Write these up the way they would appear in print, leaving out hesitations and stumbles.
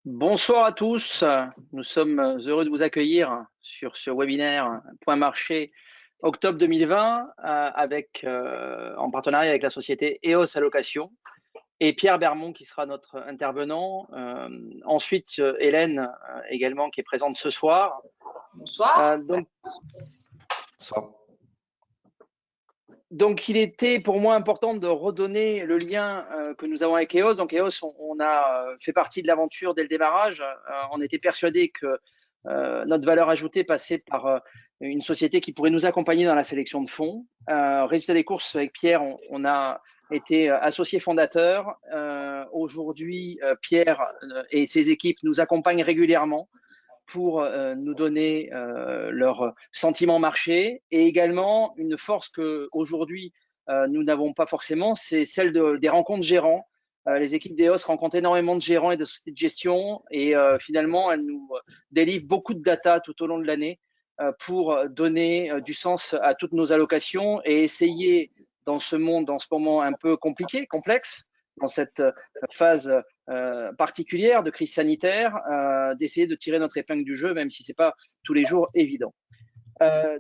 Bonsoir à tous. Nous sommes heureux de vous accueillir sur ce webinaire Point Marché octobre 2020 en partenariat avec la société EOS Allocation et Pierre Bermond qui sera notre intervenant. Ensuite, Hélène également qui est présente ce soir. Bonsoir. Bonsoir. Donc, il était pour moi important de redonner le lien que nous avons avec EOS. Donc, EOS, on a fait partie de l'aventure dès le démarrage. On était persuadé que notre valeur ajoutée passait par une société qui pourrait nous accompagner dans la sélection de fonds. Résultat des courses, avec Pierre, on a été associés fondateurs. Aujourd'hui, Pierre et ses équipes nous accompagnent régulièrement pour nous donner leur sentiment marché et également une force que aujourd'hui nous n'avons pas forcément, c'est celle des rencontres gérants. Les équipes d'EOS rencontrent énormément de gérants et de sociétés de gestion et finalement elles nous délivrent beaucoup de data tout au long de l'année pour donner du sens à toutes nos allocations et essayer dans ce monde, en ce moment un peu compliqué, complexe, dans cette phase particulière de crise sanitaire, d'essayer de tirer notre épingle du jeu, même si c'est pas tous les jours évident.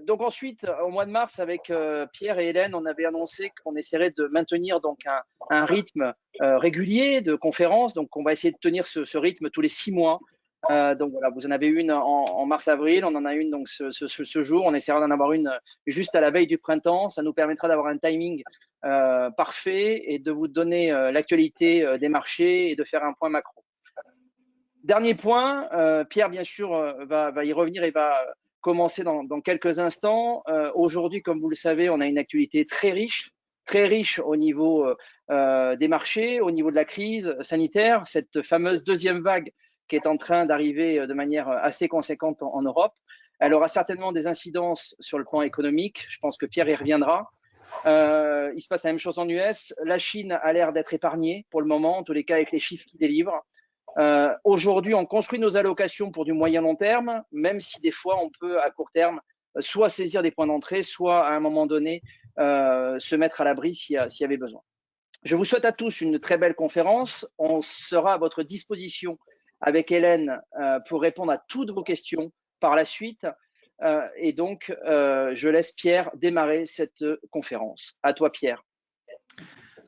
Donc ensuite, au mois de mars, avec Pierre et Hélène, on avait annoncé qu'on essaierait de maintenir donc un rythme régulier de conférences. Donc on va essayer de tenir ce rythme tous les 6 mois. Donc voilà, vous en avez une en mars-avril, on en a une donc ce jour. On essaiera d'en avoir une juste à la veille du printemps. Ça nous permettra d'avoir un timing parfait et de vous donner l'actualité des marchés et de faire un point macro. Dernier point, Pierre bien sûr va y revenir et va commencer dans quelques instants. Aujourd'hui, comme vous le savez, on a une actualité très riche au niveau des marchés, au niveau de la crise sanitaire, cette fameuse deuxième vague qui est en train d'arriver de manière assez conséquente en Europe. Elle aura certainement des incidences sur le plan économique. Je pense que Pierre y reviendra. Il se passe la même chose en US. La Chine a l'air d'être épargnée pour le moment, en tous les cas avec les chiffres qu'ils délivrent. Aujourd'hui, on construit nos allocations pour du moyen long terme, même si des fois on peut à court terme soit saisir des points d'entrée, soit à un moment donné se mettre à l'abri s'il y avait besoin. Je vous souhaite à tous une très belle conférence. On sera à votre disposition avec Hélène pour répondre à toutes vos questions par la suite. Et donc, je laisse Pierre démarrer cette conférence. À toi, Pierre.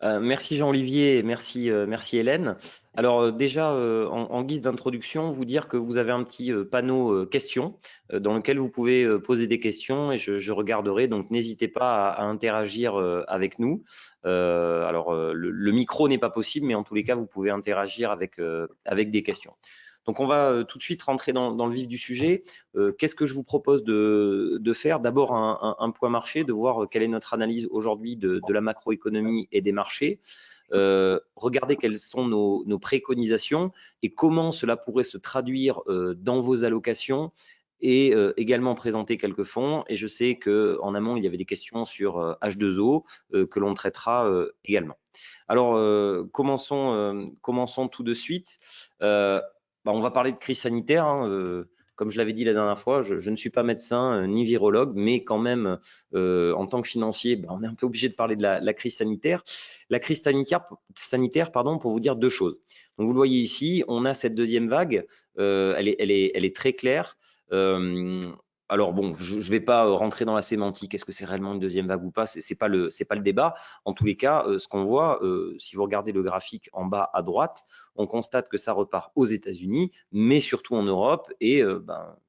Merci Jean-Olivier, merci Hélène. Alors déjà, en guise d'introduction, vous dire que vous avez un petit panneau questions dans lequel vous pouvez poser des questions et je regarderai, donc n'hésitez pas à interagir avec nous. Le micro n'est pas possible, mais en tous les cas, vous pouvez interagir avec des questions. Donc, on va tout de suite rentrer dans le vif du sujet. Qu'est-ce que je vous propose de faire? D'abord, un point marché, de voir quelle est notre analyse aujourd'hui de la macroéconomie et des marchés. Regardez quelles sont nos préconisations et comment cela pourrait se traduire dans vos allocations et également présenter quelques fonds. Et je sais qu'en amont, il y avait des questions sur H2O que l'on traitera également. Alors, commençons tout de suite. On va parler de crise sanitaire. Comme je l'avais dit la dernière fois, je ne suis pas médecin ni virologue, mais quand même, en tant que financier, on est un peu obligé de parler de la crise sanitaire. La crise sanitaire, pour vous dire deux choses. Donc, vous le voyez ici, on a cette deuxième vague. Elle est très claire. Alors bon, je ne vais pas rentrer dans la sémantique, est-ce que c'est réellement une deuxième vague ou pas, c'est pas le débat. En tous les cas, ce qu'on voit, si vous regardez le graphique en bas à droite, on constate que ça repart aux États-Unis, mais surtout en Europe. Et je ne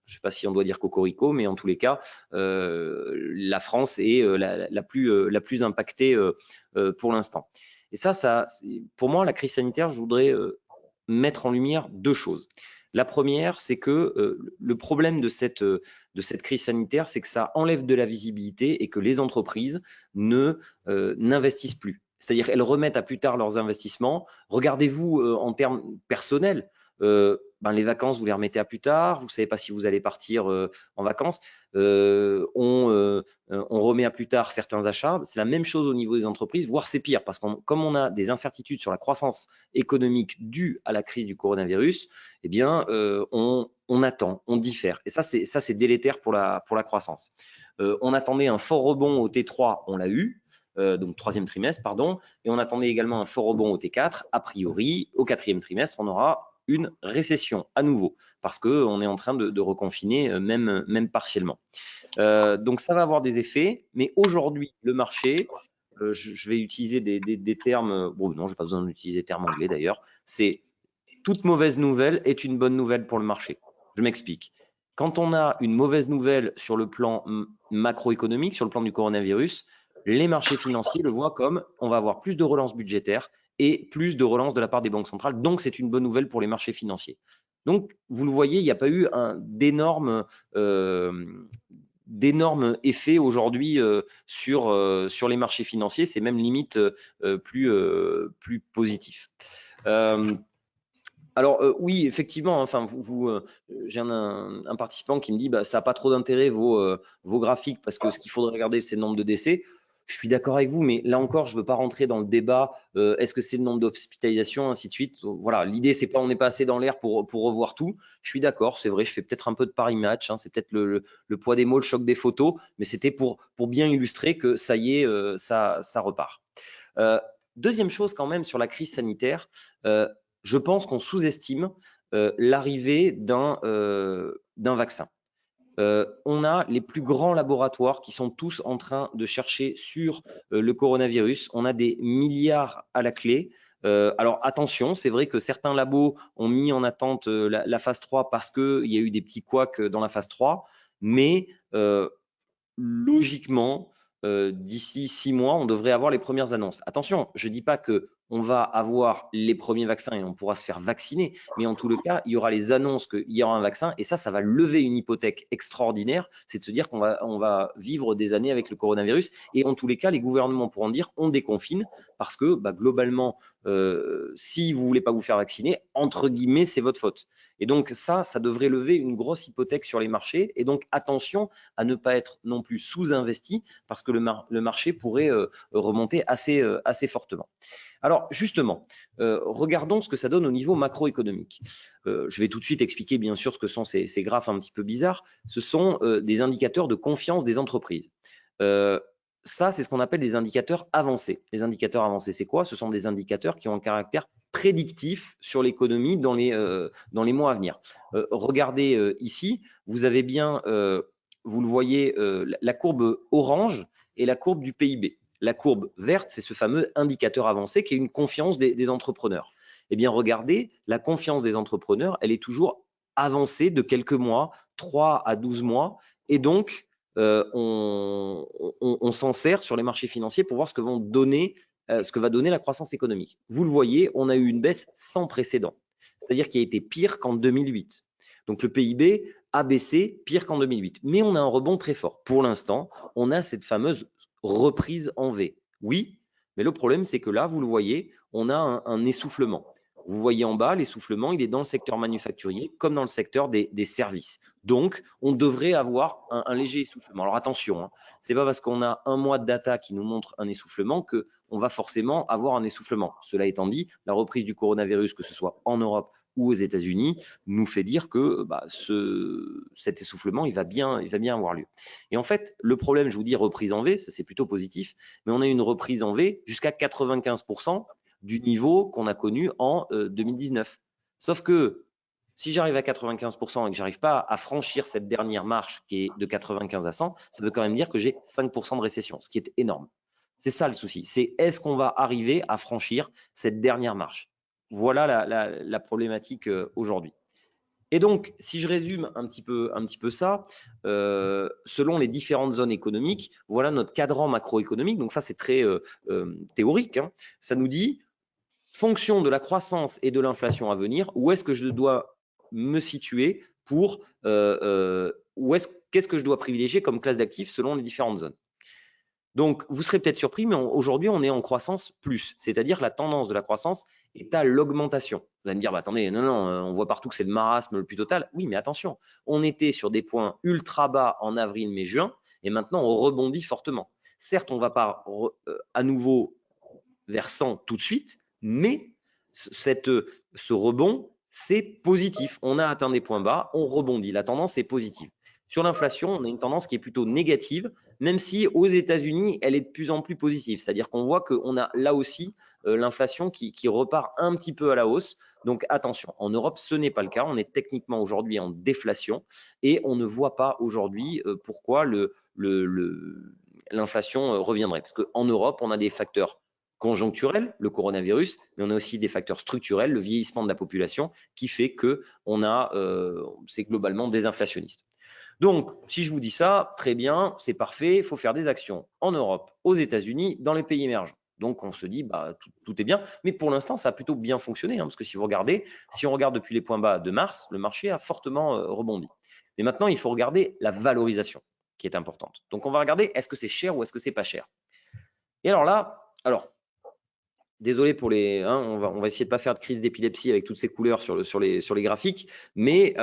sais pas si on doit dire cocorico, mais en tous les cas, la France est la plus impactée pour l'instant. Et ça, pour moi, la crise sanitaire, je voudrais mettre en lumière deux choses. La première, c'est que le problème de cette crise sanitaire, c'est que ça enlève de la visibilité et que les entreprises n'investissent plus. C'est-à-dire qu'elles remettent à plus tard leurs investissements. Regardez-vous en termes personnels, les vacances, vous les remettez à plus tard, vous ne savez pas si vous allez partir en vacances, on remet à plus tard certains achats. C'est la même chose au niveau des entreprises, voire c'est pire, parce que comme on a des incertitudes sur la croissance économique due à la crise du coronavirus, eh bien, on attend, on diffère. Et ça, c'est délétère pour la croissance. On attendait un fort rebond au T3, on l'a eu. Donc troisième trimestre, pardon, et on attendait également un fort rebond au T4. A priori, au quatrième trimestre, on aura une récession à nouveau, parce qu'on est en train de reconfiner, même partiellement. Donc ça va avoir des effets, mais aujourd'hui, le marché, je vais utiliser des termes, bon non, je n'ai pas besoin d'utiliser des termes anglais d'ailleurs, c'est toute mauvaise nouvelle est une bonne nouvelle pour le marché. Je m'explique. Quand on a une mauvaise nouvelle sur le plan macroéconomique, sur le plan du coronavirus, les marchés financiers le voient comme on va avoir plus de relance budgétaire et plus de relance de la part des banques centrales. Donc, c'est une bonne nouvelle pour les marchés financiers. Donc, vous le voyez, il n'y a pas eu d'énormes effets aujourd'hui sur les marchés financiers. C'est même limite plus positif. Alors oui, effectivement, enfin, j'ai un participant qui me dit bah, ça n'a pas trop d'intérêt vos graphiques parce que ce qu'il faudrait regarder, c'est le nombre de décès. Je suis d'accord avec vous, mais là encore, je ne veux pas rentrer dans le débat. Est-ce que c'est le nombre d'hospitalisations, ainsi de suite. Voilà, l'idée, c'est pas on n'est pas assez dans l'air pour revoir tout. Je suis d'accord, c'est vrai, je fais peut-être un peu de Paris match, hein, c'est peut-être le poids des mots, le choc des photos, mais c'était pour bien illustrer que ça y est, ça repart. Deuxième chose quand même sur la crise sanitaire, je pense qu'on sous-estime l'arrivée d'un vaccin. On a les plus grands laboratoires qui sont tous en train de chercher sur le coronavirus. On a des milliards à la clé. Alors attention, c'est vrai que certains labos ont mis en attente la phase 3 parce qu'il y a eu des petits couacs dans la phase 3, mais logiquement, d'ici 6 mois, on devrait avoir les premières annonces. Attention, je ne dis pas qu'on va avoir les premiers vaccins et on pourra se faire vacciner, mais en tout le cas, il y aura les annonces qu'il y aura un vaccin et ça va lever une hypothèque extraordinaire, c'est de se dire qu'on va vivre des années avec le coronavirus et en tous les cas, les gouvernements pourront dire on déconfine parce que globalement, si vous ne voulez pas vous faire vacciner, entre guillemets, c'est votre faute. Et donc ça devrait lever une grosse hypothèque sur les marchés et donc attention à ne pas être non plus sous-investi parce que le marché pourrait remonter assez fortement. Alors justement, regardons ce que ça donne au niveau macroéconomique. Je vais tout de suite expliquer bien sûr ce que sont ces graphes un petit peu bizarres. Ce sont des indicateurs de confiance des entreprises. Ça, c'est ce qu'on appelle des indicateurs avancés. Les indicateurs avancés, c'est quoi? Ce sont des indicateurs qui ont un caractère prédictif sur l'économie dans les mois à venir. Regardez ici, vous avez bien, vous le voyez, la courbe orange et la courbe du PIB. La courbe verte, c'est ce fameux indicateur avancé qui est une confiance des entrepreneurs. Eh bien, regardez, la confiance des entrepreneurs, elle est toujours avancée de quelques mois, 3 à 12 mois, et donc, on s'en sert sur les marchés financiers pour voir ce que va donner la croissance économique. Vous le voyez, on a eu une baisse sans précédent, c'est-à-dire qui a été pire qu'en 2008. Donc le PIB a baissé pire qu'en 2008, mais on a un rebond très fort. Pour l'instant, on a cette fameuse reprise en V. Oui, mais le problème, c'est que là, vous le voyez, on a un essoufflement. Vous voyez en bas, l'essoufflement, il est dans le secteur manufacturier comme dans le secteur des services. Donc, on devrait avoir un léger essoufflement. Alors attention, hein, ce n'est pas parce qu'on a un mois de data qui nous montre un essoufflement qu'on va forcément avoir un essoufflement. Cela étant dit, la reprise du coronavirus, que ce soit en Europe ou aux États-Unis, nous fait dire que cet essoufflement, il va bien avoir lieu. Et en fait, le problème, je vous dis reprise en V, ça c'est plutôt positif, mais on a une reprise en V jusqu'à 95% du niveau qu'on a connu en 2019. Sauf que si j'arrive à 95% et que j'arrive pas à franchir cette dernière marche qui est de 95 à 100, ça veut quand même dire que j'ai 5% de récession, ce qui est énorme. C'est ça le souci, c'est est-ce qu'on va arriver à franchir cette dernière marche? Voilà la problématique aujourd'hui. Et donc, si je résume un petit peu ça, selon les différentes zones économiques, voilà notre cadran macroéconomique. Donc ça, c'est très théorique, hein. Ça nous dit, fonction de la croissance et de l'inflation à venir, où est-ce que je dois me situer pour, qu'est-ce que je dois privilégier comme classe d'actifs selon les différentes zones. Donc, vous serez peut-être surpris, mais aujourd'hui, on est en croissance plus, c'est-à-dire que la tendance de la croissance est à l'augmentation. Vous allez me dire, attendez, non, on voit partout que c'est le marasme le plus total. Oui, mais attention, on était sur des points ultra bas en avril, mai, juin, et maintenant, on rebondit fortement. Certes, on ne va pas à nouveau vers 100 tout de suite, mais ce rebond, c'est positif. On a atteint des points bas, on rebondit. La tendance est positive. Sur l'inflation, on a une tendance qui est plutôt négative même si aux États-Unis, elle est de plus en plus positive. C'est-à-dire qu'on voit qu'on a là aussi l'inflation qui repart un petit peu à la hausse. Donc attention, en Europe, ce n'est pas le cas. On est techniquement aujourd'hui en déflation et on ne voit pas aujourd'hui pourquoi l'inflation reviendrait. Parce qu'en Europe, on a des facteurs conjoncturels, le coronavirus, mais on a aussi des facteurs structurels, le vieillissement de la population, qui fait que c'est globalement désinflationniste. Donc, si je vous dis ça, très bien, c'est parfait, il faut faire des actions en Europe, aux États-Unis, dans les pays émergents. Donc, on se dit, bah, tout est bien. Mais pour l'instant, ça a plutôt bien fonctionné, parce que si vous regardez, si on regarde depuis les points bas de mars, le marché a fortement rebondi. Mais maintenant, il faut regarder la valorisation qui est importante. Donc, on va regarder, est-ce que c'est cher ou est-ce que c'est pas cher? Et alors là, désolé pour les, on va essayer de pas faire de crise d'épilepsie avec toutes ces couleurs sur les graphiques, mais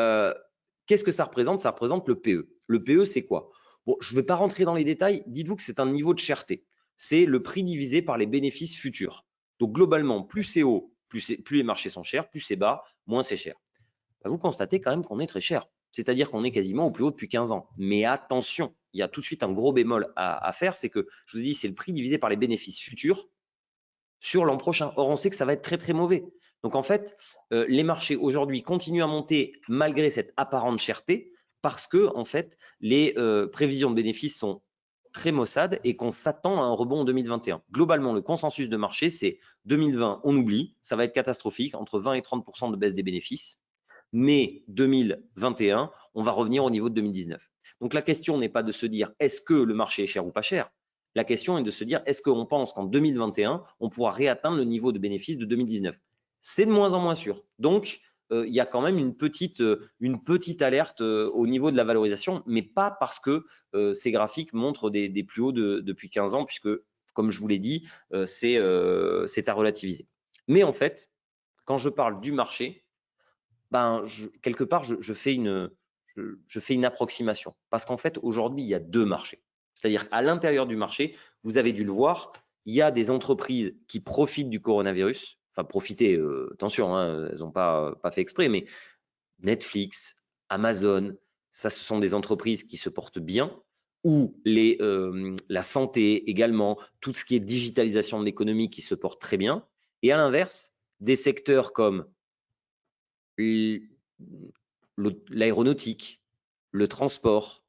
qu'est-ce que ça représente? Ça représente le PE. Le PE, c'est quoi? Bon, je ne vais pas rentrer dans les détails. Dites-vous que c'est un niveau de cherté. C'est le prix divisé par les bénéfices futurs. Donc globalement, plus c'est haut, plus les marchés sont chers, plus c'est bas, moins c'est cher. Bah, vous constatez quand même qu'on est très cher. C'est-à-dire qu'on est quasiment au plus haut depuis 15 ans. Mais attention, il y a tout de suite un gros bémol à faire, c'est que je vous ai dit, c'est le prix divisé par les bénéfices futurs sur l'an prochain. Or, on sait que ça va être très, très mauvais. Donc, en fait, les marchés aujourd'hui continuent à monter malgré cette apparente cherté parce que, en fait, les prévisions de bénéfices sont très maussades et qu'on s'attend à un rebond en 2021. Globalement, le consensus de marché, c'est 2020, on oublie, ça va être catastrophique, entre 20 et 30% de baisse des bénéfices. Mais 2021, on va revenir au niveau de 2019. Donc, la question n'est pas de se dire est-ce que le marché est cher ou pas cher. La question est de se dire est-ce qu'on pense qu'en 2021, on pourra réatteindre le niveau de bénéfice de 2019? C'est de moins en moins sûr. Donc, il y a quand même une petite alerte au niveau de la valorisation, mais pas parce que ces graphiques montrent des plus hauts depuis 15 ans, puisque, comme je vous l'ai dit, c'est à relativiser. Mais en fait, quand je parle du marché, quelque part, je fais une approximation. Parce qu'en fait, aujourd'hui, il y a deux marchés. C'est-à-dire qu'à l'intérieur du marché, vous avez dû le voir, il y a des entreprises qui profitent du coronavirus. Enfin, profiter, attention, hein, elles n'ont pas fait exprès, mais Netflix, Amazon, ça, ce sont des entreprises qui se portent bien, ou la santé également, tout ce qui est digitalisation de l'économie qui se porte très bien. Et à l'inverse, des secteurs comme l'aéronautique, le transport,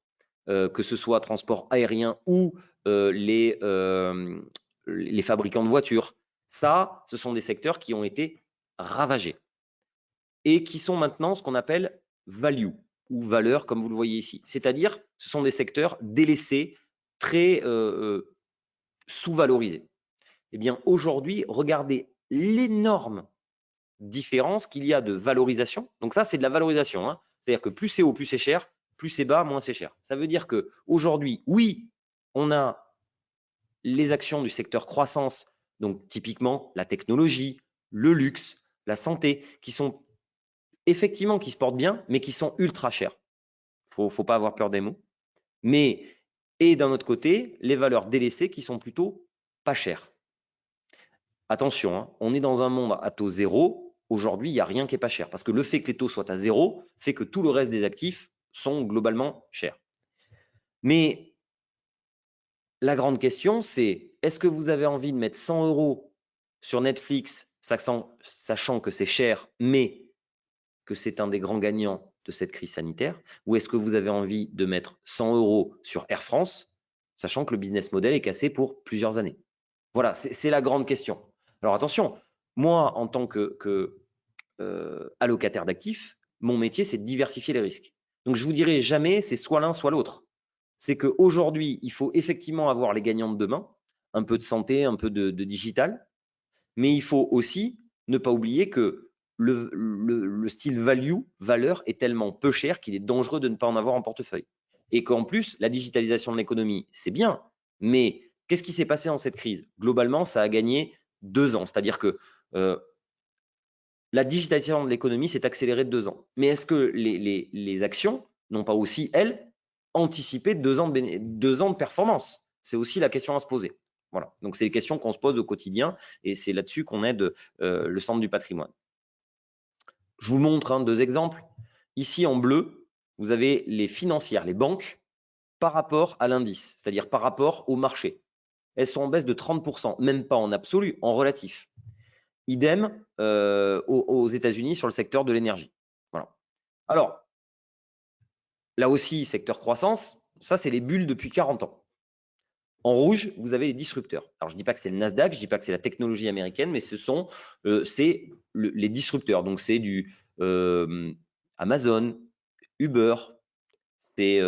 que ce soit transport aérien ou les fabricants de voitures, ça, ce sont des secteurs qui ont été ravagés et qui sont maintenant ce qu'on appelle value ou valeur, comme vous le voyez ici. C'est-à-dire, ce sont des secteurs délaissés, très sous-valorisés. Eh bien, aujourd'hui, regardez l'énorme différence qu'il y a de valorisation. Donc ça, c'est de la valorisation, hein. C'est-à-dire que plus c'est haut, plus c'est cher, plus c'est bas, moins c'est cher. Ça veut dire qu'aujourd'hui, oui, on a les actions du secteur croissance, donc typiquement la technologie, le luxe, la santé, qui sont effectivement qui se portent bien, mais qui sont ultra chères. Faut pas avoir peur des mots. Et d'un autre côté, les valeurs délaissées qui sont plutôt pas chères. Attention, hein, on est dans un monde à taux zéro. Aujourd'hui, il n'y a rien qui est pas cher. Parce que le fait que les taux soient à zéro fait que tout le reste des actifs sont globalement chers. Mais la grande question, c'est est-ce que vous avez envie de mettre 100 € sur Netflix, sachant que c'est cher, mais que c'est un des grands gagnants de cette crise sanitaire? Ou est-ce que vous avez envie de mettre 100 € sur Air France, sachant que le business model est cassé pour plusieurs années? Voilà, c'est la grande question. Alors attention, moi, en tant que allocataire d'actifs, mon métier, c'est de diversifier les risques. Donc, je vous dirai jamais, c'est soit l'un, soit l'autre. C'est qu'aujourd'hui, il faut effectivement avoir les gagnants de demain, un peu de santé, un peu de digital, mais il faut aussi ne pas oublier que le style value, valeur, est tellement peu cher qu'il est dangereux de ne pas en avoir en portefeuille. Et qu'en plus, la digitalisation de l'économie, c'est bien, mais qu'est-ce qui s'est passé dans cette crise? Globalement, ça a gagné 2 ans. C'est-à-dire que la digitalisation de l'économie s'est accélérée de 2 ans. Mais est-ce que les actions n'ont pas aussi, elles, anticipé 2 ans de performance? C'est aussi la question à se poser. Voilà. Donc, c'est des questions qu'on se pose au quotidien et c'est là-dessus qu'on aide le Centre du patrimoine. Je vous montre 2 exemples. Ici, en bleu, vous avez les financières, les banques, par rapport à l'indice, c'est-à-dire par rapport au marché. Elles sont en baisse de 30%, même pas en absolu, en relatif. Idem aux États-Unis sur le secteur de l'énergie. Voilà. Alors, là aussi, secteur croissance, ça, c'est les bulles depuis 40 ans. En rouge, vous avez les disrupteurs. Alors, je ne dis pas que c'est le Nasdaq, je ne dis pas que c'est la technologie américaine, mais c'est les disrupteurs. Donc, c'est du Amazon, Uber, c'est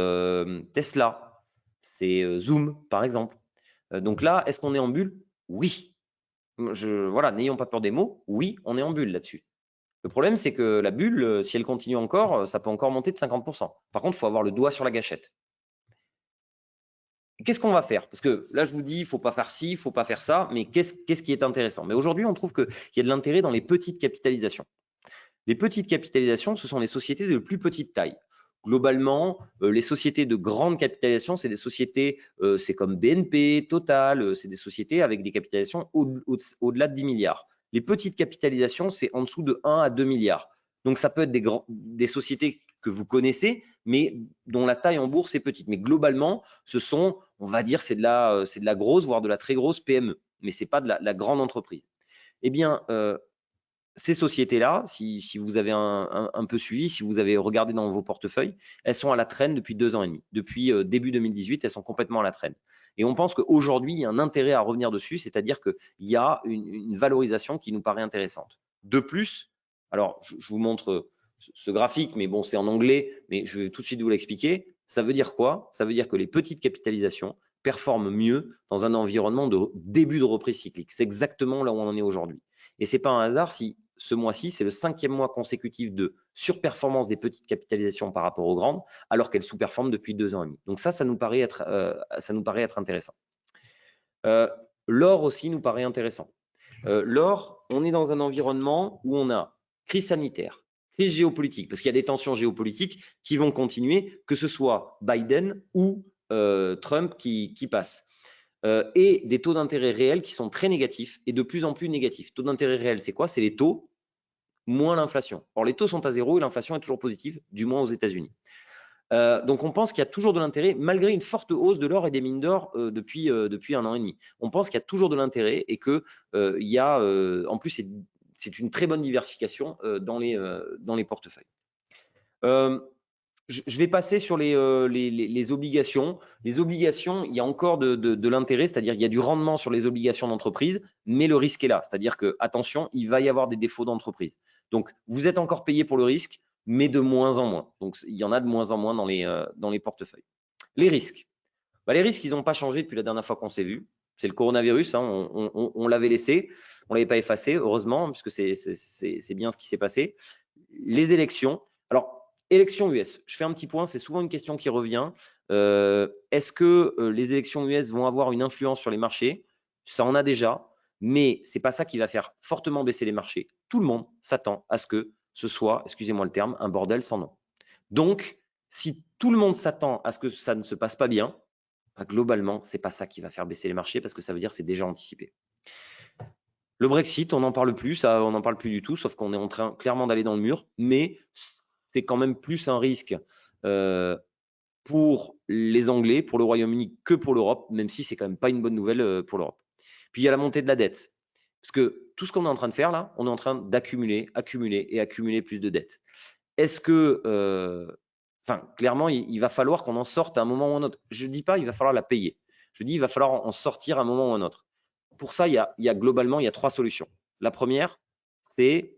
Tesla, c'est Zoom, par exemple. Donc là, est-ce qu'on est en bulle? Oui. Voilà, n'ayons pas peur des mots. Oui, on est en bulle là-dessus. Le problème, c'est que la bulle, si elle continue encore, ça peut encore monter de 50%. Par contre, il faut avoir le doigt sur la gâchette. Qu'est-ce qu'on va faire? Parce que là, je vous dis, il ne faut pas faire ci, il ne faut pas faire ça, mais qu'est-ce qui est intéressant? Mais aujourd'hui, on trouve qu'il y a de l'intérêt dans les petites capitalisations. Les petites capitalisations, ce sont les sociétés de plus petite taille. Globalement, les sociétés de grande capitalisation, c'est des sociétés, c'est comme BNP, Total, c'est des sociétés avec des capitalisations au-delà de 10 milliards. Les petites capitalisations, c'est en dessous de 1 à 2 milliards. Donc, ça peut être des sociétés que vous connaissez, mais dont la taille en bourse est petite. Mais globalement, ce sont, on va dire, c'est de la grosse, voire de la très grosse PME, mais ce n'est pas de la grande entreprise. Eh bien, ces sociétés-là, si vous avez un peu suivi, si vous avez regardé dans vos portefeuilles, elles sont à la traîne depuis 2 ans et demi. Depuis début 2018, elles sont complètement à la traîne. Et on pense qu'aujourd'hui, il y a un intérêt à revenir dessus, c'est-à-dire qu'il y a une valorisation qui nous paraît intéressante. De plus, alors je vous montre ce graphique, mais bon, c'est en anglais, mais je vais tout de suite vous l'expliquer. Ça veut dire quoi? Ça veut dire que les petites capitalisations performent mieux dans un environnement de début de reprise cyclique. C'est exactement là où on en est aujourd'hui. Et ce n'est pas un hasard si ce mois-ci, c'est le 5e mois consécutif de surperformance des petites capitalisations par rapport aux grandes, alors qu'elles sous-performent depuis 2 ans et demi. Donc ça nous paraît être intéressant. L'or aussi nous paraît intéressant. L'or, on est dans un environnement où on a crise sanitaire, crise géopolitique, parce qu'il y a des tensions géopolitiques qui vont continuer, que ce soit Biden ou Trump qui passe. Et des taux d'intérêt réels qui sont très négatifs et de plus en plus négatifs. Taux d'intérêt réel, c'est quoi? C'est les taux moins l'inflation. Or, les taux sont à zéro et l'inflation est toujours positive, du moins aux États-Unis. Donc, on pense qu'il y a toujours de l'intérêt, malgré une forte hausse de l'or et des mines d'or depuis 1 an et demi. On pense qu'il y a toujours de l'intérêt et que il y a, en plus, c'est une très bonne diversification dans les portefeuilles. Je vais passer sur les obligations. Les obligations, il y a encore de l'intérêt, c'est-à-dire il y a du rendement sur les obligations d'entreprise, mais le risque est là. C'est-à-dire que, attention, il va y avoir des défauts d'entreprise. Donc, vous êtes encore payé pour le risque, mais de moins en moins. Donc, il y en a de moins en moins dans les portefeuilles. Les risques. Les risques, ils n'ont pas changé depuis la dernière fois qu'on s'est vu. C'est le coronavirus, hein, on l'avait laissé, on ne l'avait pas effacé, heureusement, puisque c'est bien ce qui s'est passé. Les élections. Alors, élections US, je fais un petit point, c'est souvent une question qui revient. Est-ce que les élections US vont avoir une influence sur les marchés? Ça en a déjà, mais ce n'est pas ça qui va faire fortement baisser les marchés. Tout le monde s'attend à ce que ce soit, excusez-moi le terme, un bordel sans nom. Donc, si tout le monde s'attend à ce que ça ne se passe pas bien, globalement, ce n'est pas ça qui va faire baisser les marchés parce que ça veut dire que c'est déjà anticipé. Le Brexit, on n'en parle plus, on n'en parle plus du tout, sauf qu'on est en train clairement d'aller dans le mur, mais c'est quand même plus un risque pour les Anglais, pour le Royaume-Uni que pour l'Europe, même si c'est quand même pas une bonne nouvelle pour l'Europe. Puis il y a la montée de la dette, parce que tout ce qu'on est en train de faire là, on est en train d'accumuler, accumuler et accumuler plus de dettes. Est-ce que, clairement, il va falloir qu'on en sorte à un moment ou un autre. Je ne dis pas il va falloir la payer. Je dis il va falloir en sortir à un moment ou un autre. Pour ça, globalement, il y a 3 solutions. La première, c'est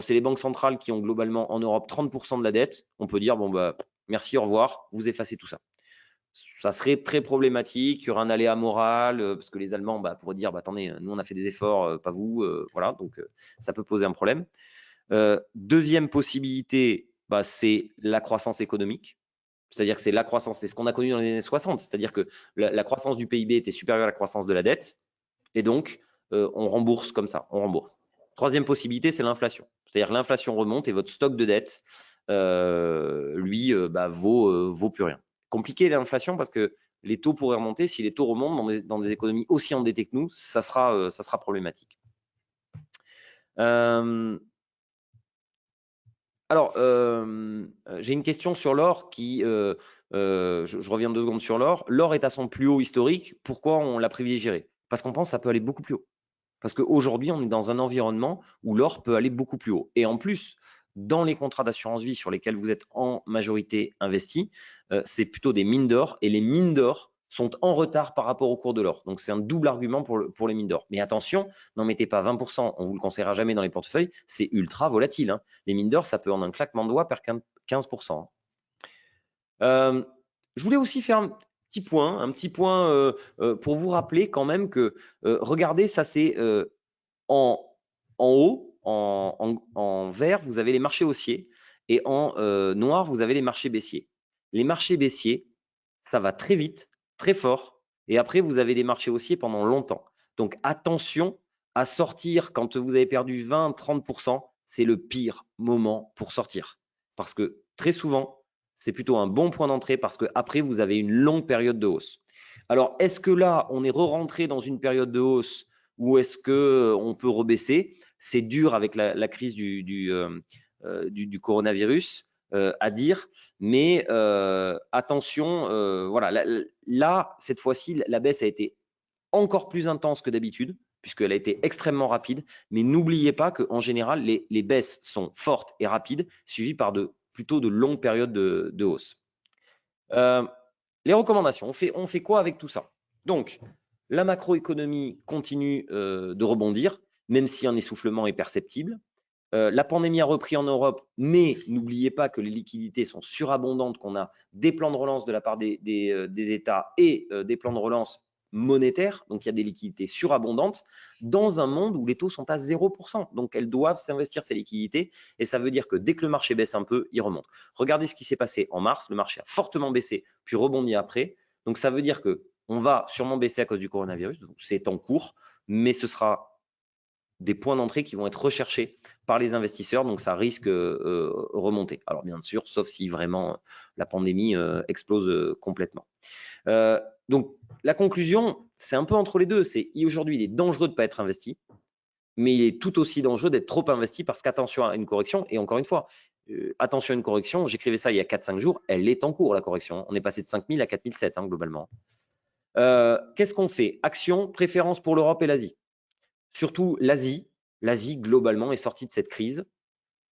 les banques centrales qui ont globalement en Europe 30% de la dette. On peut dire, merci, au revoir, vous effacez tout ça. Ça serait très problématique, il y aura un aléa moral, parce que les Allemands pourraient dire, attendez, nous on a fait des efforts, pas vous, voilà, donc ça peut poser un problème. Deuxième possibilité, c'est la croissance économique. C'est-à-dire que c'est la croissance, c'est ce qu'on a connu dans les années 60, c'est-à-dire que la croissance du PIB était supérieure à la croissance de la dette, et donc on rembourse comme ça, on rembourse. Troisième possibilité, c'est l'inflation. C'est-à-dire que l'inflation remonte et votre stock de dette, vaut plus rien. Compliqué l'inflation parce que les taux pourraient remonter. Si les taux remontent dans des économies aussi endettées que nous, ça sera problématique. Alors, j'ai une question sur l'or qui, je reviens 2 secondes sur l'or. L'or est à son plus haut historique. Pourquoi on l'a privilégierait? Parce qu'on pense que ça peut aller beaucoup plus haut. Parce qu'aujourd'hui, on est dans un environnement où l'or peut aller beaucoup plus haut. Et en plus, dans les contrats d'assurance vie sur lesquels vous êtes en majorité investi, c'est plutôt des mines d'or. Et les mines d'or sont en retard par rapport au cours de l'or. Donc, c'est un double argument pour les mines d'or. Mais attention, n'en mettez pas 20%, on ne vous le conseillera jamais dans les portefeuilles, c'est ultra volatile, hein. Les mines d'or, ça peut en un claquement de doigts perdre 15%. Je voulais aussi faire un petit point pour vous rappeler quand même que, regardez, ça c'est en haut, en vert, vous avez les marchés haussiers et en noir, vous avez les marchés baissiers. Les marchés baissiers, ça va très vite, très fort, et après, vous avez des marchés haussiers pendant longtemps. Donc, attention à sortir quand vous avez perdu 20-30%, c'est le pire moment pour sortir. Parce que très souvent, c'est plutôt un bon point d'entrée parce qu'après, vous avez une longue période de hausse. Alors, est-ce que là, on est re-rentré dans une période de hausse ou est-ce qu'on peut rebaisser? C'est dur avec la crise du coronavirus à dire, mais attention, voilà, là, cette fois-ci, la baisse a été encore plus intense que d'habitude, puisqu'elle a été extrêmement rapide, mais n'oubliez pas qu'en général, les baisses sont fortes et rapides, suivies par plutôt de longues périodes de hausse. Les recommandations, on fait quoi avec tout ça? Donc, la macroéconomie continue de rebondir, même si un essoufflement est perceptible. La pandémie a repris en Europe, mais n'oubliez pas que les liquidités sont surabondantes, qu'on a des plans de relance de la part des États et des plans de relance monétaires, donc il y a des liquidités surabondantes, dans un monde où les taux sont à 0%. Donc elles doivent s'investir ces liquidités, et ça veut dire que dès que le marché baisse un peu, il remonte. Regardez ce qui s'est passé en mars, le marché a fortement baissé, puis rebondi après. Donc ça veut dire qu'on va sûrement baisser à cause du coronavirus, donc c'est en cours, mais ce sera des points d'entrée qui vont être recherchés par les investisseurs, donc ça risque remonter. Alors bien sûr, sauf si vraiment la pandémie explose complètement. Donc la conclusion, c'est un peu entre les deux. C'est aujourd'hui, il est dangereux de ne pas être investi, mais il est tout aussi dangereux d'être trop investi parce qu'attention à une correction. Et encore une fois, attention à une correction, j'écrivais ça il y a 4-5 jours, elle est en cours la correction. On est passé de 5000 à 4007 hein, globalement. Qu'est-ce qu'on fait? Action, préférence pour l'Europe et l'Asie. Surtout l'Asie. L'Asie, globalement, est sortie de cette crise.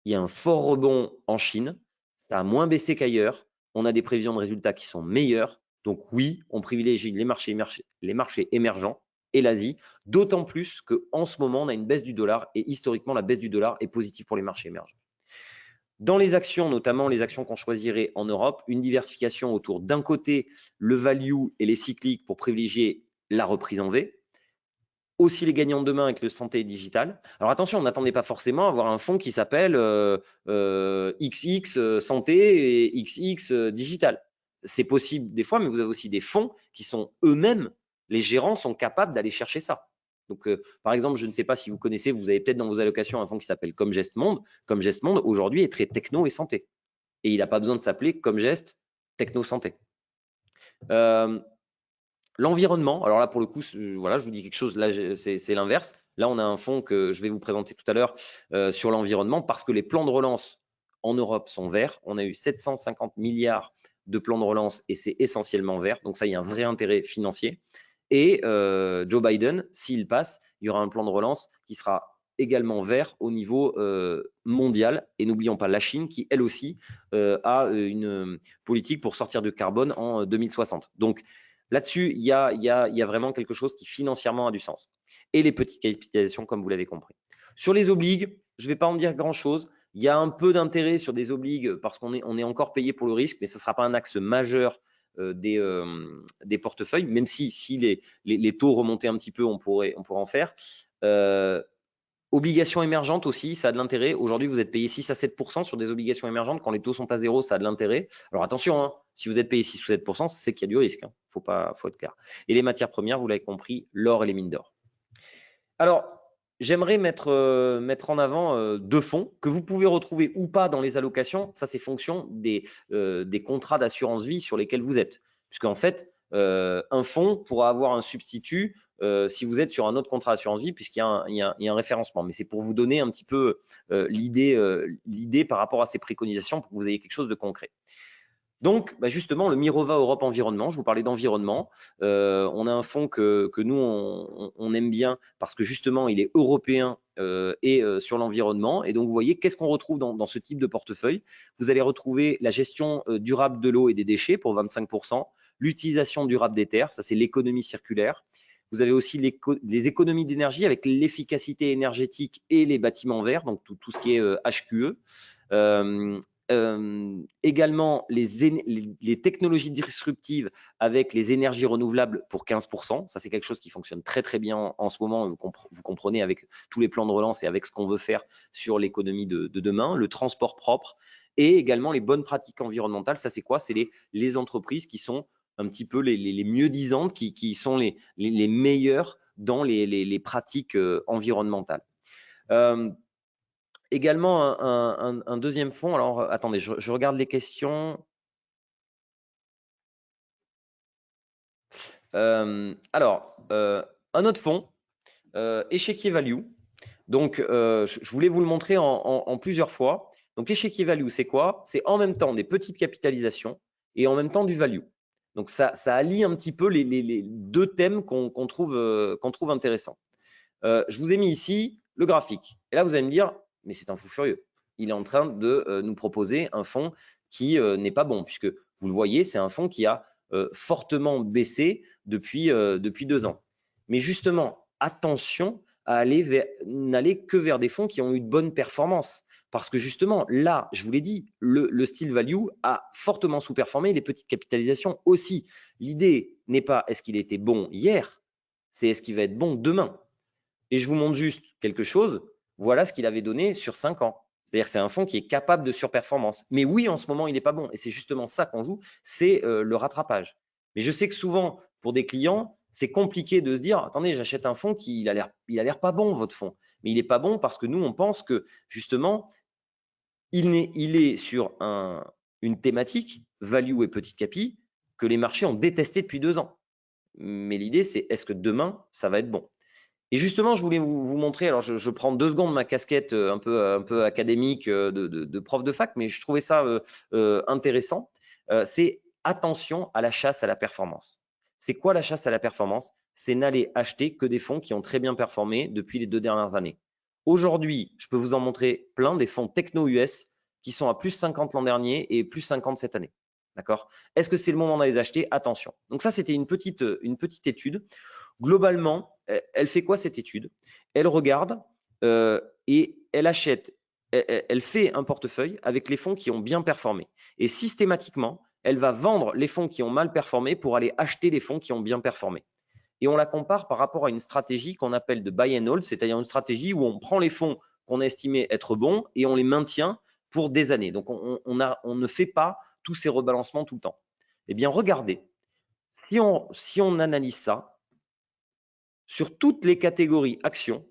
Il y a un fort rebond en Chine. Ça a moins baissé qu'ailleurs. On a des prévisions de résultats qui sont meilleures. Donc oui, on privilégie les marchés émergents et l'Asie, d'autant plus qu'en ce moment, on a une baisse du dollar et historiquement, la baisse du dollar est positive pour les marchés émergents. Dans les actions, notamment les actions qu'on choisirait en Europe, une diversification autour d'un côté, le value et les cycliques pour privilégier la reprise en V, aussi les gagnants de demain avec le santé digital. Alors attention, on n'attendait pas forcément à avoir un fonds qui s'appelle XX santé et XX digital. C'est possible des fois, mais vous avez aussi des fonds qui sont eux-mêmes, les gérants sont capables d'aller chercher ça. Donc, par exemple, je ne sais pas si vous connaissez, vous avez peut-être dans vos allocations un fonds qui s'appelle Comgest Monde. Comgest Monde, aujourd'hui, est très techno et santé. Et il n'a pas besoin de s'appeler Comgest Techno Santé. L'environnement, alors là pour le coup, voilà, je vous dis quelque chose, là c'est l'inverse. Là, on a un fonds que je vais vous présenter tout à l'heure sur l'environnement parce que les plans de relance en Europe sont verts. On a eu 750 milliards de plans de relance et c'est essentiellement vert. Donc ça, il y a un vrai intérêt financier. Et Joe Biden, s'il passe, il y aura un plan de relance qui sera également vert au niveau mondial. Et n'oublions pas la Chine qui, elle aussi, a une politique pour sortir de carbone en 2060. Donc, là-dessus, il y a vraiment quelque chose qui financièrement a du sens. Et les petites capitalisations, comme vous l'avez compris. Sur les obligues, je ne vais pas en dire grand-chose. Il y a un peu d'intérêt sur des obligues parce qu'on est encore payé pour le risque, mais ce ne sera pas un axe majeur des portefeuilles, même si les taux remontaient un petit peu, on pourrait en faire. Obligations émergentes aussi, ça a de l'intérêt. Aujourd'hui, vous êtes payé 6 à 7% sur des obligations émergentes. Quand les taux sont à zéro, ça a de l'intérêt. Alors attention, hein, si vous êtes payé 6 ou 7%, c'est qu'il y a du risque. Hein. Faut être clair. Et les matières premières, vous l'avez compris, l'or et les mines d'or. Alors, j'aimerais mettre en avant deux fonds que vous pouvez retrouver ou pas dans les allocations. Ça, c'est fonction des contrats d'assurance vie sur lesquels vous êtes. Puisqu'en fait, un fonds pourra avoir un substitut si vous êtes sur un autre contrat d'assurance vie, puisqu'il y a un référencement. Mais c'est pour vous donner un petit peu l'idée par rapport à ces préconisations pour que vous ayez quelque chose de concret. Donc, justement, le Mirova Europe Environnement, je vous parlais d'environnement. On a un fonds que nous, on aime bien parce que justement, il est européen et sur l'environnement. Et donc, vous voyez, qu'est-ce qu'on retrouve dans ce type de portefeuille? Vous allez retrouver la gestion durable de l'eau et des déchets pour 25%, l'utilisation durable des terres, ça c'est l'économie circulaire. Vous avez aussi les économies d'énergie avec l'efficacité énergétique et les bâtiments verts, donc tout ce qui est HQE. Également les technologies disruptives avec les énergies renouvelables pour 15%. Ça, c'est quelque chose qui fonctionne très, très bien en ce moment. Vous comprenez avec tous les plans de relance et avec ce qu'on veut faire sur l'économie de demain, le transport propre et également les bonnes pratiques environnementales. Ça, c'est quoi? C'est les entreprises qui sont un petit peu les mieux disantes, qui sont les meilleures dans les pratiques environnementales. Également, un deuxième fonds. Alors, attendez, je regarde les questions. Alors, un autre fonds, Échiquier Value. Donc, je voulais vous le montrer en plusieurs fois. Donc, Échiquier Value, c'est quoi? C'est en même temps des petites capitalisations et en même temps du value. Donc, ça allie un petit peu les deux thèmes qu'on trouve intéressants. Je vous ai mis ici le graphique. Et là, vous allez me dire, mais c'est un fou furieux. Il est en train de nous proposer un fonds qui n'est pas bon, puisque vous le voyez, c'est un fonds qui a fortement baissé depuis 2 ans. Mais justement, attention à n'aller que vers des fonds qui ont eu de bonnes performances. Parce que justement, là, je vous l'ai dit, le style value a fortement sous-performé, les petites capitalisations aussi. L'idée n'est pas est-ce qu'il était bon hier, c'est est-ce qu'il va être bon demain. Et je vous montre juste quelque chose. Voilà ce qu'il avait donné sur 5 ans. C'est-à-dire que c'est un fonds qui est capable de surperformance. Mais oui, en ce moment, il n'est pas bon. Et c'est justement ça qu'on joue, c'est le rattrapage. Mais je sais que souvent, pour des clients, c'est compliqué de se dire, attendez, j'achète un fonds qui il a l'air pas bon, votre fonds. Mais il n'est pas bon parce que nous, on pense que justement, il est sur une thématique, value et petite capi, que les marchés ont détesté depuis 2 ans. Mais l'idée, c'est est-ce que demain, ça va être bon? Et justement, je voulais vous montrer, alors je prends 2 secondes ma casquette un peu académique de prof de fac, mais je trouvais ça intéressant. C'est attention à la chasse à la performance. C'est quoi la chasse à la performance? C'est n'aller acheter que des fonds qui ont très bien performé depuis les 2 dernières années. Aujourd'hui, je peux vous en montrer plein des fonds techno-US qui sont à plus 50 l'an dernier et plus 50 cette année. D'accord? Est-ce que c'est le moment d'aller les acheter? Attention. Donc ça, c'était une petite étude. Globalement, elle fait quoi cette étude? Elle regarde et elle achète, elle fait un portefeuille avec les fonds qui ont bien performé. Et systématiquement, elle va vendre les fonds qui ont mal performé pour aller acheter les fonds qui ont bien performé. Et on la compare par rapport à une stratégie qu'on appelle de buy and hold, c'est-à-dire une stratégie où on prend les fonds qu'on a estimés être bons et on les maintient pour des années. Donc, on ne fait pas tous ces rebalancements tout le temps. Eh bien, regardez, si on analyse ça, sur toutes les catégories actions,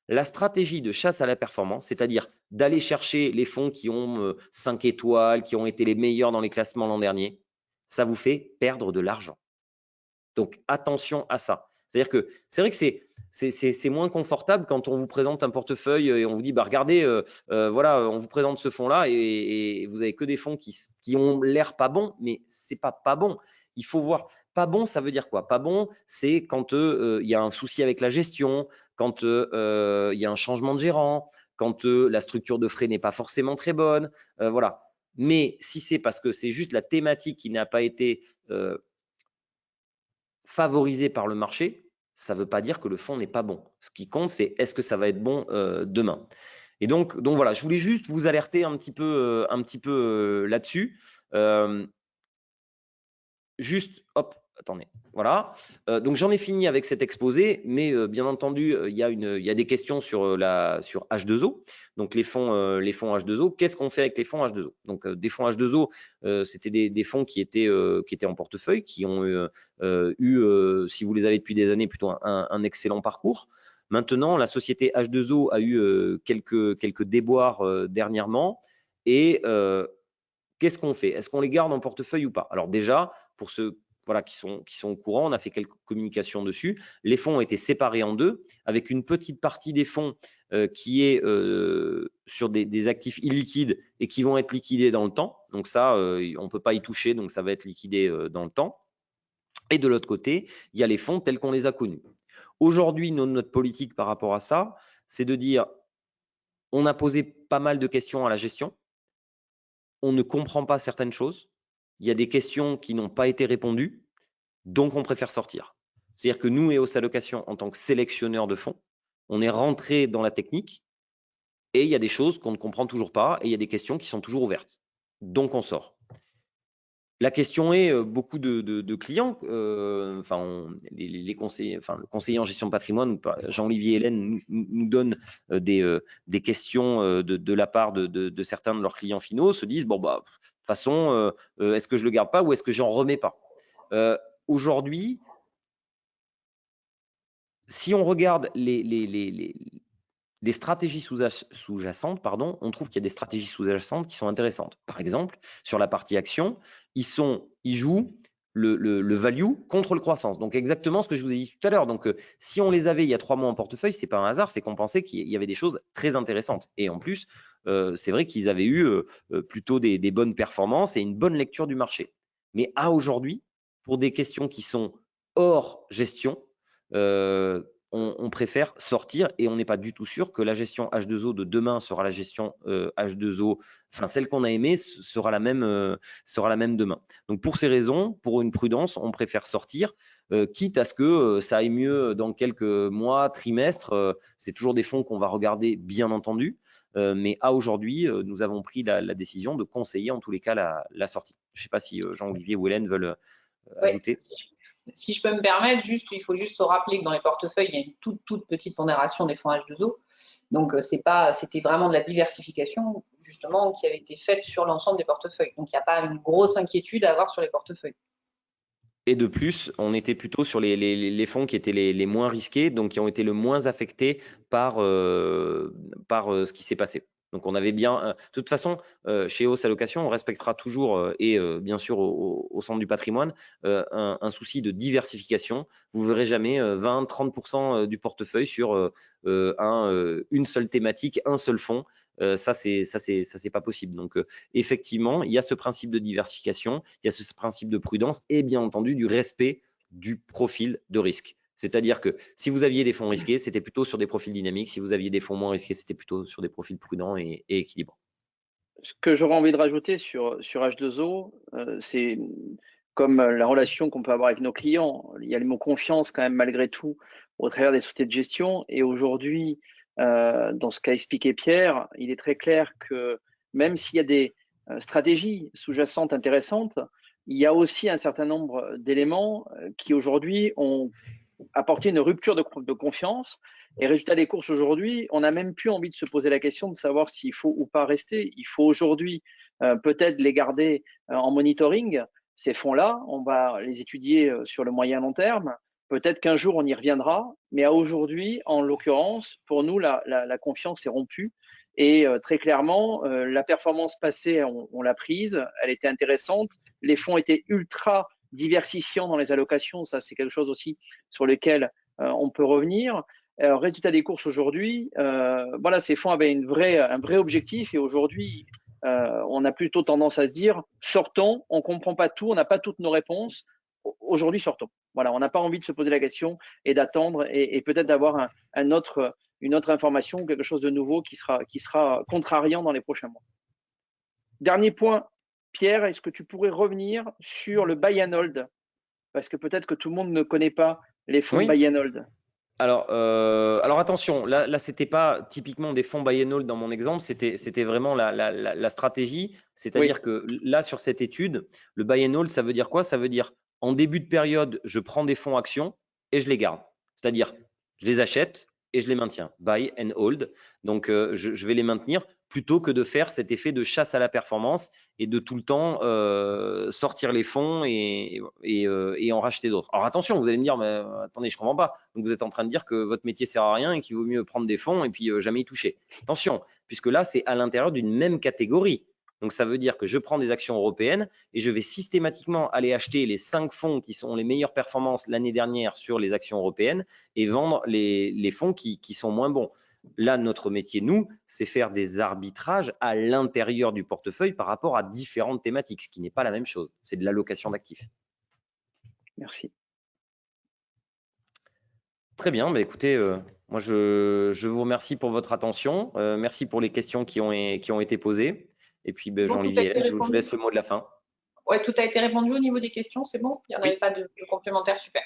la stratégie de chasse à la performance, c'est-à-dire d'aller chercher les fonds qui ont 5 étoiles, qui ont été les meilleurs dans les classements l'an dernier, ça vous fait perdre de l'argent. Donc, attention à ça. C'est-à-dire que c'est vrai que c'est moins confortable quand on vous présente un portefeuille et on vous dit, bah, regardez, voilà, on vous présente ce fonds-là et vous avez que des fonds qui ont l'air pas bons, mais c'est pas bon. Il faut voir. Pas bon, ça veut dire quoi? Pas bon, c'est quand il y a un souci avec la gestion, quand il y a un changement de gérant, quand la structure de frais n'est pas forcément très bonne. Voilà. Mais si c'est parce que c'est juste la thématique qui n'a pas été favorisé par le marché, ça ne veut pas dire que le fonds n'est pas bon. Ce qui compte, c'est est-ce que ça va être bon demain. Et donc voilà, je voulais juste vous alerter un petit peu là-dessus. Juste, hop, attendez, voilà. Donc j'en ai fini avec cet exposé, mais bien entendu, il y a des questions sur H2O. Donc les fonds H2O, qu'est-ce qu'on fait avec les fonds H2O? Donc des fonds H2O, c'était des fonds qui étaient en portefeuille, qui ont eu, si vous les avez depuis des années, plutôt un excellent parcours. Maintenant, la société H2O a eu quelques déboires dernièrement et qu'est-ce qu'on fait? Est-ce qu'on les garde en portefeuille ou pas? Alors déjà, pour voilà, qui sont au courant. On a fait quelques communications dessus. Les fonds ont été séparés en deux, avec une petite partie des fonds qui est sur des actifs illiquides et qui vont être liquidés dans le temps. Donc ça, on ne peut pas y toucher, donc ça va être liquidé dans le temps. Et de l'autre côté, il y a les fonds tels qu'on les a connus. Aujourd'hui, notre politique par rapport à ça, c'est de dire, on a posé pas mal de questions à la gestion, on ne comprend pas certaines choses, il y a des questions qui n'ont pas été répondues, donc on préfère sortir. C'est-à-dire que nous, EOS Allocation, en tant que sélectionneur de fonds, on est rentré dans la technique et il y a des choses qu'on ne comprend toujours pas et il y a des questions qui sont toujours ouvertes. Donc on sort. La question est, beaucoup de clients, les conseillers, le conseiller en gestion de patrimoine, Jean-Olivier Hélène, nous donne des questions de la part de certains de leurs clients finaux, se disent, bon, bah, de toute façon, est-ce que je le garde pas ou est-ce que j'en remets pas? Aujourd'hui, si on regarde les stratégies sous-jacentes, pardon, on trouve qu'il y a des stratégies sous-jacentes qui sont intéressantes. Par exemple, sur la partie action, ils jouent le value contre le croissance. Donc exactement ce que je vous ai dit tout à l'heure. Donc si on les avait il y a 3 mois en portefeuille, c'est pas un hasard, c'est qu'on pensait qu'il y avait des choses très intéressantes. Et en plus, c'est vrai qu'ils avaient eu plutôt des bonnes performances et une bonne lecture du marché. Mais à aujourd'hui, pour des questions qui sont hors gestion, on préfère sortir et on n'est pas du tout sûr que la gestion H2O de demain sera la gestion H2O, enfin celle qu'on a aimée sera la même demain. Donc pour ces raisons, pour une prudence, on préfère sortir, quitte à ce que ça aille mieux dans quelques mois, trimestres. C'est toujours des fonds qu'on va regarder, bien entendu, mais à aujourd'hui, nous avons pris la décision de conseiller en tous les cas la sortie. Je ne sais pas si Jean-Olivier ou Hélène veulent ajouter. Si je peux me permettre, il faut juste se rappeler que dans les portefeuilles, il y a une toute petite pondération des fonds H2O. Donc, c'était vraiment de la diversification, justement, qui avait été faite sur l'ensemble des portefeuilles. Donc, il n'y a pas une grosse inquiétude à avoir sur les portefeuilles. Et de plus, on était plutôt sur les fonds qui étaient les moins risqués, donc qui ont été le moins affectés par ce qui s'est passé. Donc on avait bien, de toute façon, chez EOS Allocation, on respectera toujours, et bien sûr au centre du patrimoine, un souci de diversification. Vous ne verrez jamais 20-30% du portefeuille sur une seule thématique, un seul fonds. Ça, c'est pas possible. Donc, effectivement, il y a ce principe de diversification, il y a ce principe de prudence et bien entendu du respect du profil de risque. C'est-à-dire que si vous aviez des fonds risqués, c'était plutôt sur des profils dynamiques. Si vous aviez des fonds moins risqués, c'était plutôt sur des profils prudents et équilibrés. Ce que j'aurais envie de rajouter sur H2O, c'est comme la relation qu'on peut avoir avec nos clients. Il y a le mot confiance quand même malgré tout au travers des sociétés de gestion. Et aujourd'hui, dans ce qu'a expliqué Pierre, il est très clair que même s'il y a des stratégies sous-jacentes intéressantes, il y a aussi un certain nombre d'éléments qui aujourd'hui ont apporté une rupture de confiance. Et résultat des courses aujourd'hui, on n'a même plus envie de se poser la question de savoir s'il faut ou pas rester. Il faut aujourd'hui peut-être les garder en monitoring, ces fonds-là. On va les étudier sur le moyen long terme. Peut-être qu'un jour, on y reviendra. Mais à aujourd'hui, en l'occurrence, pour nous, la confiance est rompue. Et très clairement, la performance passée, on l'a prise. Elle était intéressante. Les fonds étaient ultra diversifiants dans les allocations. Ça, c'est quelque chose aussi sur lequel on peut revenir. Résultat des courses aujourd'hui, voilà, ces fonds avaient un vrai objectif et aujourd'hui, on a plutôt tendance à se dire sortons, on ne comprend pas tout, on n'a pas toutes nos réponses. Aujourd'hui, sortons. Voilà, on n'a pas envie de se poser la question et d'attendre et peut-être d'avoir une autre information ou quelque chose de nouveau qui sera contrariant dans les prochains mois. Dernier point, Pierre, est-ce que tu pourrais revenir sur le buy and hold? Parce que peut-être que tout le monde ne connaît pas les fonds buy and hold. Alors attention, là c'était pas typiquement des fonds buy and hold dans mon exemple, c'était vraiment la stratégie. C'est-à-dire que là, sur cette étude, le buy and hold, ça veut dire quoi? Ça veut dire en début de période, je prends des fonds actions et je les garde. C'est-à-dire, je les achète et je les maintiens. Buy and hold. Donc, je vais les maintenir plutôt que de faire cet effet de chasse à la performance et de tout le temps sortir les fonds et en racheter d'autres. Alors attention, vous allez me dire, mais attendez, je ne comprends pas. Donc, vous êtes en train de dire que votre métier ne sert à rien et qu'il vaut mieux prendre des fonds et puis jamais y toucher. Attention, puisque là, c'est à l'intérieur d'une même catégorie. Donc, ça veut dire que je prends des actions européennes et je vais systématiquement aller acheter les 5 fonds qui sont les meilleures performances l'année dernière sur les actions européennes et vendre les fonds qui sont moins bons. Là, notre métier, nous, c'est faire des arbitrages à l'intérieur du portefeuille par rapport à différentes thématiques, ce qui n'est pas la même chose. C'est de l'allocation d'actifs. Merci. Très bien, bah écoutez, moi je vous remercie pour votre attention. Merci pour les questions qui ont été posées. Et puis Jean-Olivier, je vous laisse le mot de la fin. Oui, tout a été répondu au niveau des questions, c'est bon? Il n'y en avait pas de complémentaires, super.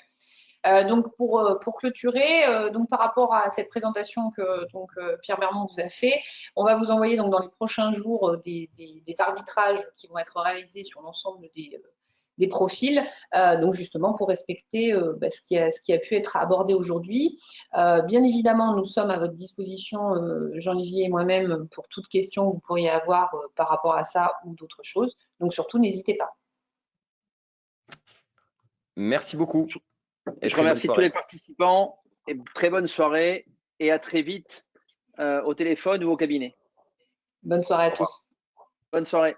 Donc pour clôturer, donc par rapport à cette présentation que Pierre Bermond vous a fait, on va vous envoyer donc dans les prochains jours des arbitrages qui vont être réalisés sur l'ensemble des profils, donc justement pour respecter ce qui a pu être abordé aujourd'hui. Bien évidemment, nous sommes à votre disposition, Jean-Olivier et moi-même, pour toute question que vous pourriez avoir par rapport à ça ou d'autres choses. Donc surtout, n'hésitez pas. Merci beaucoup. Et je remercie tous les participants et très bonne soirée et à très vite au téléphone ou au cabinet. Bonne soirée à tous. Bonne soirée.